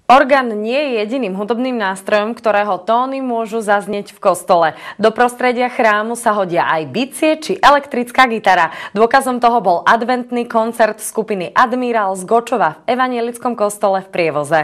Orgán nie je jediným hudobným nástrojom, ktorého tóny môžu zaznieť v kostole. Do prostredia chrámu sa hodia aj bicie či elektrická gitara. Dôkazom toho bol adventný koncert skupiny Admirál z Gočova v evanjelickom kostole v Prievoze.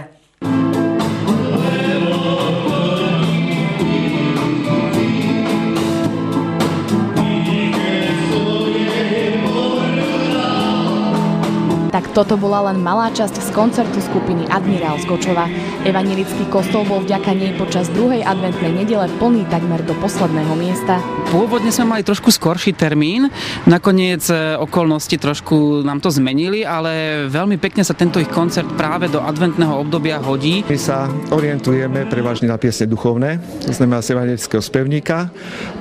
Tak toto bola len malá časť z koncertu skupiny Admirál z Gočova. Evanjelický kostol bol vďaka nej počas druhej adventnej nedele plný takmer do posledného miesta. Pôvodne sme mali trošku skorší termín, nakoniec okolnosti trošku nám to zmenili, ale veľmi pekne sa tento ich koncert práve do adventného obdobia hodí. My sa orientujeme prevažne na piesne duchovné, to znamená z evanjelického spevníka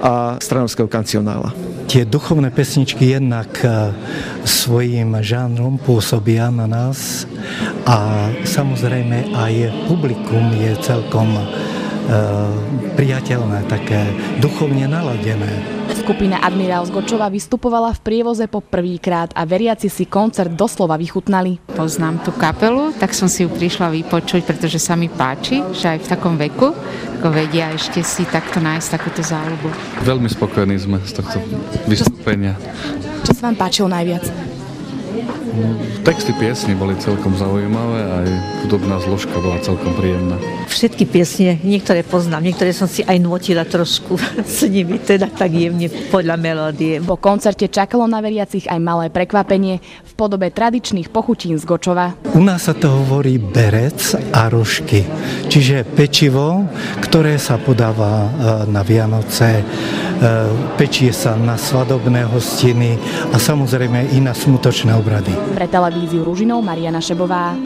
a stranovského kancionála. Tie duchovné pesničky jednak svojím žánrom pôsobia na nás a samozrejme aj publikum je celkom priateľné, také duchovne naladené. Skupina Admirál z Gočova vystupovala v Prievoze po prvýkrát a veriaci si koncert doslova vychutnali. Poznám tú kapelu, tak som si ju prišla vypočuť, pretože sa mi páči, že aj v takom veku ako vedia ešte si takto nájsť takúto záľubu. Veľmi spokojní sme z tohto vystúpenia. Čo sa vám páčilo najviac? Texty piesní boli celkom zaujímavé, aj hudobná zložka bola celkom príjemná. Všetky piesne, niektoré poznám, niektoré som si aj notila trošku s nimi, teda tak jemne podľa melódie. Po koncerte čakalo na veriacich aj malé prekvapenie v podobe tradičných pochutín z Gočova. U nás sa to hovorí berec a rožky, čiže pečivo, ktoré sa podáva na Vianoce, pečie sa na svadobné hostiny a samozrejme i na smutočné obrady. Pre televíziu Ružinov Mariana Šebová.